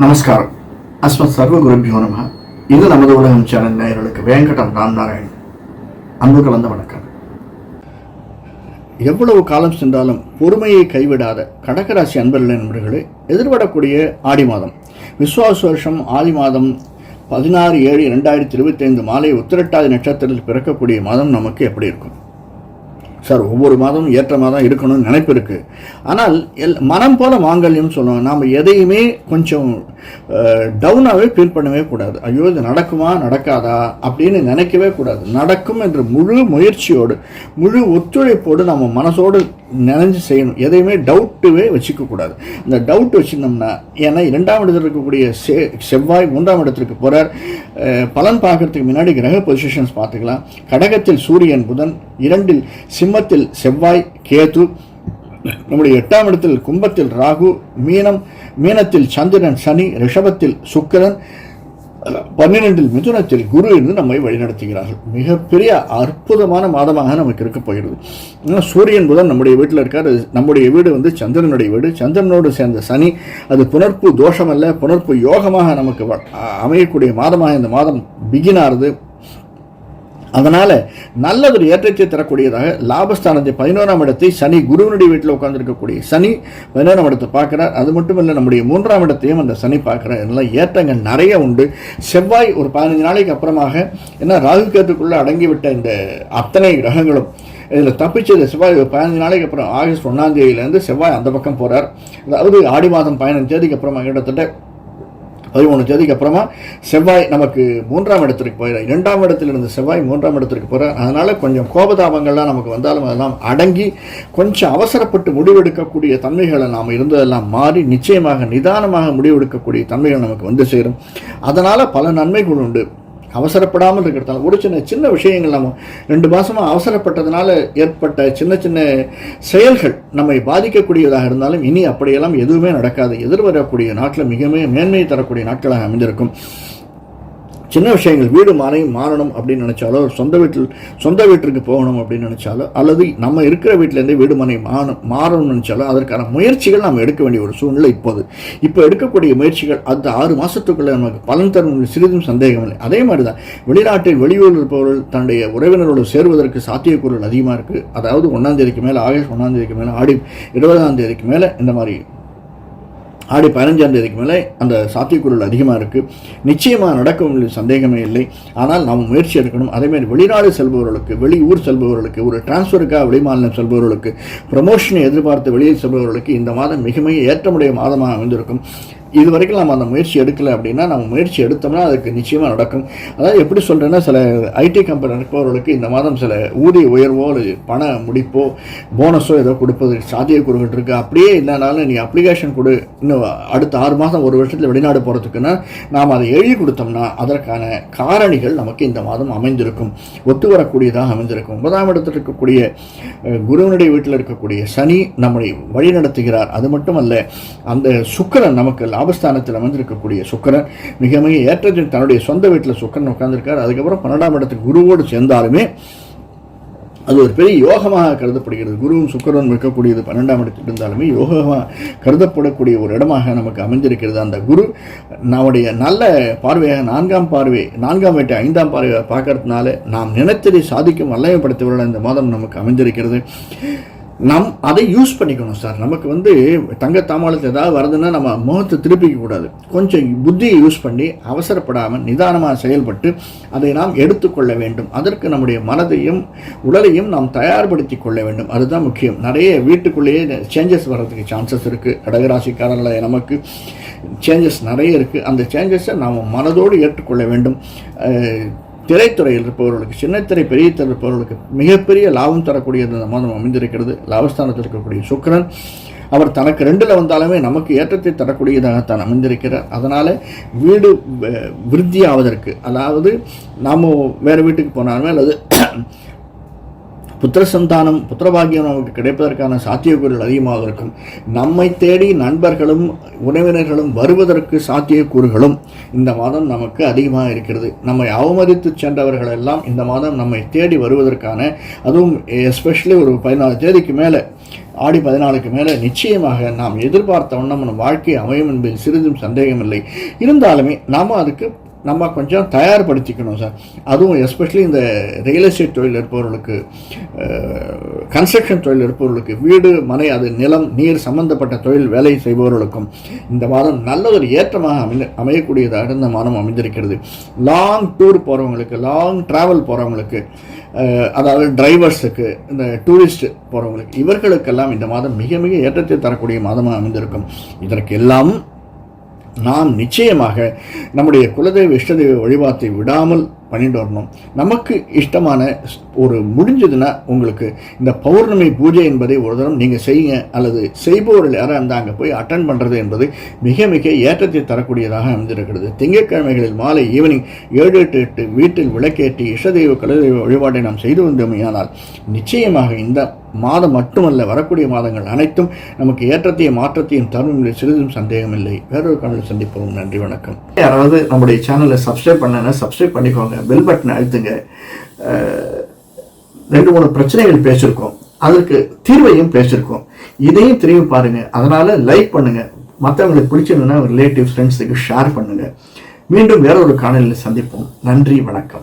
நமஸ்காரம். அஸ்மத் சர்வ குருபியோ நம. இது நமது உலகம் சேனல் நேயர்களுக்கு வேங்கடம் ராம்நாராயண் அன்பு கலந்த வணக்கம். எவ்வளவு காலம் சென்றாலும் பொறுமையை கைவிடாத கடகராசி அன்பர்கள் நண்பர்களே, எதிர்படக்கூடிய ஆடி மாதம், விஸ்வாச வருஷம் ஆடி மாதம் 16/7/2025 மாலை உத்திரட்டாதி நட்சத்திரத்தில் பிறக்கக்கூடிய மாதம் நமக்கு எப்படி இருக்கும் சார்? ஒவ்வொரு மாதமும் ஏற்ற மாதம் இருக்கணும்னு நினைப்பு இருக்குது. ஆனால் மனம் போல மாங்கல்யம் சொல்லுவாங்க. நாம் எதையுமே கொஞ்சம் டவுனாகவே ஃபீல் பண்ணவே கூடாது. ஐயோ இது நடக்குமா நடக்காதா அப்படின்னு நினைக்கவே கூடாது. நடக்கும் என்ற முழு முயற்சியோடு முழு ஒத்துழைப்போடு நம்ம மனசோடு நினைஞ்சு செய்யணும். எதையுமே டவுட்டுவே வச்சுக்கக்கூடாது. இந்த டவுட் வச்சுருந்தோம்னா, ஏன்னா 2ஆம் இடத்தில் இருக்கக்கூடிய செவ்வாய் 3ஆம் இடத்திற்கு போகிறார். பலன் பார்க்கறதுக்கு முன்னாடி கிரக பொசிஷன்ஸ் பார்த்துக்கலாம். கடகத்தில் சூரியன் புதன், 2இல் சிம்மத்தில் செவ்வாய் கேது, நம்முடைய 8ஆம் இடத்தில் கும்பத்தில் ராகு, மீனத்தில் சந்திரன் சனி, ரிஷபத்தில் சுக்கிரன், 12இல் மிதுனத்தில் குரு என்று நம்மை வழிநடத்துகிறார்கள். மிகப்பெரிய அற்புதமான மாதமாக நமக்கு இருக்க போகிறது. சூரியன் புதன் நம்முடைய வீட்டில் இருக்கார். நம்முடைய வீடு சந்திரனுடைய வீடு. சந்திரனோடு சேர்ந்த சனி, அது புனர்ப்பு தோஷம் அல்ல, புனர்ப்பு யோகமாக நமக்கு அமையக்கூடிய மாதமாக இந்த மாதம் பிகினாகிறது. அதனால் நல்லதொரு ஏற்றத்தை தரக்கூடியதாக லாபஸ்தானத்தை 11ஆம் இடத்தை சனி, குருவனுடைய வீட்டில் உட்கார்ந்துருக்கக்கூடிய சனி 11ஆம் இடத்தை பார்க்குறார். அது மட்டும் இல்லை, நம்முடைய 3ஆம் இடத்தையும் அந்த சனி பார்க்குறார். இதெல்லாம் ஏற்றங்கள் நிறைய உண்டு. செவ்வாய் ஒரு 15 நாளைக்கு அப்புறமாக, ஏன்னா ராகு கேத்துக்குள்ளே அடங்கிவிட்ட இந்த அத்தனை கிரகங்களும் இதில் தப்பிச்சது செவ்வாய் 15 நாளைக்கு அப்புறம் ஆகஸ்ட் 1ஆம் தேதியிலேருந்து செவ்வாய் அந்த பக்கம் போகிறார். அதாவது ஆடி மாதம் 15 தேதிக்கு அப்புறமா கிட்டத்தட்ட 13 தேதிக்கு அப்புறமா செவ்வாய் நமக்கு 3ஆம் இடத்திற்கு போயிடும். 2ஆம் இடத்திலிருந்து செவ்வாய் 3ஆம் இடத்திற்கு போகிறார். அதனால் கொஞ்சம் கோபதாபங்கள்லாம் நமக்கு வந்தாலும் அதெல்லாம் அடங்கி கொஞ்சம் அவசரப்பட்டு முடிவெடுக்கக்கூடிய தன்மைகளை நாம் இருந்ததெல்லாம் மாறி நிச்சயமாக நிதானமாக முடிவெடுக்கக்கூடிய தன்மைகள் நமக்கு வந்து சேரும். அதனால் பல நன்மைகள் உண்டு. அவசரப்படாமல் இருக்கிறதால ஒரு சின்ன விஷயங்கள், நம்ம 2 மாதமாக அவசரப்பட்டதுனால ஏற்பட்ட சின்ன செயல்கள் நம்மை பாதிக்கக்கூடியதாக இருந்தாலும் இனி அப்படியெல்லாம் எதுவுமே நடக்காது. எதிர்வரக்கூடிய நாட்டில் மிக மேன்மையை தரக்கூடிய நாட்களாக அமைந்திருக்கும். சின்ன விஷயங்கள், வீடு மாறணும் அப்படின்னு நினச்சாலோ, சொந்த வீட்டிற்கு போகணும் அப்படின்னு நினச்சாலோ, அல்லது நம்ம இருக்கிற வீட்டிலேருந்தே வீடு மனை மாறணும்னு நினச்சாலோ அதற்கான முயற்சிகள் நாம் எடுக்க வேண்டிய ஒரு சூழ்நிலை இப்போ எடுக்கக்கூடிய முயற்சிகள் அந்த 6 மாதத்துக்குள்ளே நமக்கு பலன் தரும், சிறிதும் சந்தேகம் இல்லை. அதே மாதிரி தான் வெளிநாட்டில் வெளியூரில் இருப்பவர்கள் தன்னுடைய உறவினரோடு சேருவதற்கு சாத்தியக்கூறுகள் அதிகமாக இருக்குது. அதாவது 1ஆம் தேதிக்கு மேலே, ஆகஸ்ட் 1ஆம் தேதிக்கு மேலே, ஆடி 20ஆம் தேதிக்கு மேலே, இந்த மாதிரி ஆடி 15ஆம் தேதிக்கு மேலே அந்த சாத்தியக்கூறுகள் அதிகமாக இருக்குது. நிச்சயமாக நடக்கும் சந்தேகமே இல்லை. ஆனால் நாம் முயற்சி எடுக்கணும். அதேமாதிரி வெளிநாடு செல்பவர்களுக்கு, வெளியூர் செல்பவர்களுக்கு, ஒரு டிரான்ஸ்ஃபருக்காக வெளிமாநிலம் செல்பவர்களுக்கு, ப்ரமோஷனை எதிர்பார்த்து வெளியில் செல்பவர்களுக்கு இந்த மாதம் மிக ஏற்றமுடைய மாதமாக அமைந்திருக்கும். இது வரைக்கும் நம்ம அந்த முயற்சி எடுக்கலை அப்படின்னா, நம்ம முயற்சி எடுத்தோம்னா அதுக்கு நிச்சயமாக நடக்கும். அதாவது எப்படி சொல்கிறேன்னா, சில ஐடி கம்பெனி இருப்பவர்களுக்கு இந்த மாதம் சில ஊதிய உயர்வோ அல்லது பண முடிப்போ போனஸோ ஏதோ கொடுப்பதற்கு சாத்தியக்கூறுகள் இருக்குது. அப்படியே இல்லைனாலும் நீ அப்ளிகேஷன் கொடு, இன்னும் அடுத்த 6 மாதம் 1 வருஷத்தில் வெளிநாடு போகிறதுக்குன்னா நாம் அதை எழுதி கொடுத்தோம்னா அதற்கான காரணிகள் நமக்கு இந்த மாதம் அமைந்திருக்கும், ஒத்து வரக்கூடியதாக அமைந்திருக்கும். 9ஆம் இடத்தில் இருக்கக்கூடிய குருவனுடைய வீட்டில் இருக்கக்கூடிய சனி நம்மை வழி நடத்துகிறார். அது மட்டுமல்ல, அந்த சுக்கிரன் நமக்கு லாபஸ்தானத்தில் அமைந்திருக்கக்கூடிய சுக்கிரன் மிக ஏற்றத்தில் தன்னுடைய சொந்த வீட்டில் சுக்கிரன் உட்கார்ந்திருக்கார். அதுக்கப்புறம் 12ஆம் இடத்துக்கு குருவோடு சேர்ந்தாலுமே அது ஒரு பெரிய யோகமாக கருதப்படுகிறது. குருவும் சுக்கிரனும் இருக்கக்கூடியது 12ஆம் இடத்தில் இருந்தாலுமே யோகமாக கருதப்படக்கூடிய ஒரு இடமாக நமக்கு அமைந்திருக்கிறது. அந்த குரு நம்முடைய நல்ல பார்வையாக 4ஆம் வீட்டை 5ஆம் பார்வையாக பார்க்கறதுனால நாம் நினைத்ததை சாதிக்கும் வல்லமைப்படுத்தவர்கள் இந்த மாதம் நமக்கு அமைந்திருக்கிறது. நாம் அதை யூஸ் பண்ணிக்கணும் சார். நமக்கு தங்க தாமாளத்தில் ஏதாவது வருதுன்னா நம்ம முகத்தை திருப்பிக்க கூடாது. கொஞ்சம் புத்தியை யூஸ் பண்ணி அவசரப்படாமல் நிதானமாக செயல்பட்டு அதை நாம் எடுத்துக்கொள்ள வேண்டும். அதற்கு நம்முடைய மனதையும் உடலையும் நாம் தயார்படுத்தி கொள்ள வேண்டும். அதுதான் முக்கியம். நிறைய வீட்டுக்குள்ளேயே சேஞ்சஸ் வர்றதுக்கு சான்சஸ் இருக்குது. கடகராசிக்காரர்களை நமக்கு சேஞ்சஸ் நிறைய இருக்குது. அந்த சேஞ்சஸை நாம் மனதோடு ஏற்றுக்கொள்ள வேண்டும். திரைத்துறையில் இருப்பவர்களுக்கு, சின்னத்திரை பெரிய திரை இருப்பவர்களுக்கு மிகப்பெரிய லாபம் தரக்கூடிய இந்த மாதம் அமைந்திருக்கிறது. லாபஸ்தானத்தில் இருக்கக்கூடிய சுக்கிரன் அவர் தனக்கு 2ல் வந்தாலுமே நமக்கு ஏற்றத்தை தரக்கூடியதாகத்தான் அமைந்திருக்கிறார். அதனால் வீடு விருத்தி ஆவதற்கு, அதாவது நாம் வேறு வீட்டுக்கு போனாலுமே அல்லது புத்திரசந்தானம், புத்திரபாகியம் நமக்கு கிடைப்பதற்கான சாத்தியக்கூறுகள் அதிகமாக இருக்கும். நம்மை தேடி நண்பர்களும் உறவினர்களும் வருவதற்கு சாத்தியக்கூறுகளும் இந்த மாதம் நமக்கு அதிகமாக இருக்கிறது. நம்மை அவமதித்து சென்றவர்கள் எல்லாம் இந்த மாதம் நம்மை தேடி வருவதற்கான, அதுவும் எஸ்பெஷலி ஒரு 14 தேதிக்கு மேலே ஆடி 14க்கு மேலே நிச்சயமாக நாம் எதிர்பார்த்த வண்ணம் நம் வாழ்க்கை அமையும் என்பதில் சிறிதும் சந்தேகமில்லை. இருந்தாலுமே நாம் அதுக்கு நம்ம கொஞ்சம் தயார்படுத்திக்கணும் சார். அதுவும் எஸ்பெஷலி இந்த ரியல் எஸ்டேட் தொழில் இருப்பவர்களுக்கு, கன்ஸ்ட்ரக்ஷன் தொழில் இருப்பவர்களுக்கு, வீடு மனை அது நிலம் நீர் சம்பந்தப்பட்ட தொழில் வேலை செய்பவர்களுக்கும் இந்த மாதம் நல்ல ஒரு ஏற்றமாக அமையக்கூடியதாக இந்த மாதம் அமைந்திருக்கிறது. லாங் டூர் போகிறவங்களுக்கு, லாங் ட்ராவல் போகிறவங்களுக்கு, அதாவது டிரைவர்ஸுக்கு, இந்த டூரிஸ்ட் போகிறவங்களுக்கு, இவர்களுக்கெல்லாம் இந்த மாதம் மிக மிக ஏற்றத்தை தரக்கூடிய மாதமாக அமைந்திருக்கும். இதற்கு எல்லாம் நாம் நிச்சயமாக நம்முடைய குலதெய்வ இஷ்டதெய்வ வழிபாட்டை விடாமல் பண்ணிட்டு வரணும். நமக்கு இஷ்டமான ஒரு முடிஞ்சதுன்னா உங்களுக்கு இந்த பௌர்ணமி பூஜை என்பதை ஒரு தரம் நீங்கள் செய்யுங்க, அல்லது செய்பவர்கள் யாராக இருந்தால் அங்கே போய் அட்டன் பண்ணுறது என்பது மிக மிக ஏற்றத்தை தரக்கூடியதாக அமைந்திருக்கிறது. திங்கட்கிழமைகளில் மாலை ஈவினிங் 7 to 8 வீட்டில் விளக்கேற்றி இஷ்டதெய்வ குலதெய்வ வழிபாட்டை நாம் செய்து வந்தோமையானால் நிச்சயமாக இந்த மாதம் மட்டுமல்ல, வரக்கூடிய மாதங்கள் அனைத்தும் நமக்கு ஏற்றத்தையும் மாற்றத்தையும் தரும் என்பதில் சிறிதும் சந்தேகமில்லை. வேறொரு காணொளியில் சந்திப்போம். நன்றி, வணக்கம். யாராவது நம்முடைய சேனலை சப்ஸ்கிரைப் பண்ணனா சப்ஸ்கிரைப் பண்ணிக்கோங்க, பெல் பட்டனை அழுத்துங்க. 2-3 பிரச்சனைகள் பேசியிருக்கோம், அதற்கு தீர்வையும் பேசியிருக்கோம். இதையும் திரும்பி பாருங்க. அதனால லைக் பண்ணுங்க, மற்றவங்களுக்கு பிடிச்சிருந்தா ரிலேட்டிவ் ஃப்ரெண்ட்ஸுக்கு ஷேர் பண்ணுங்க. மீண்டும் வேறொரு காணொளியில் சந்திப்போம். நன்றி, வணக்கம்.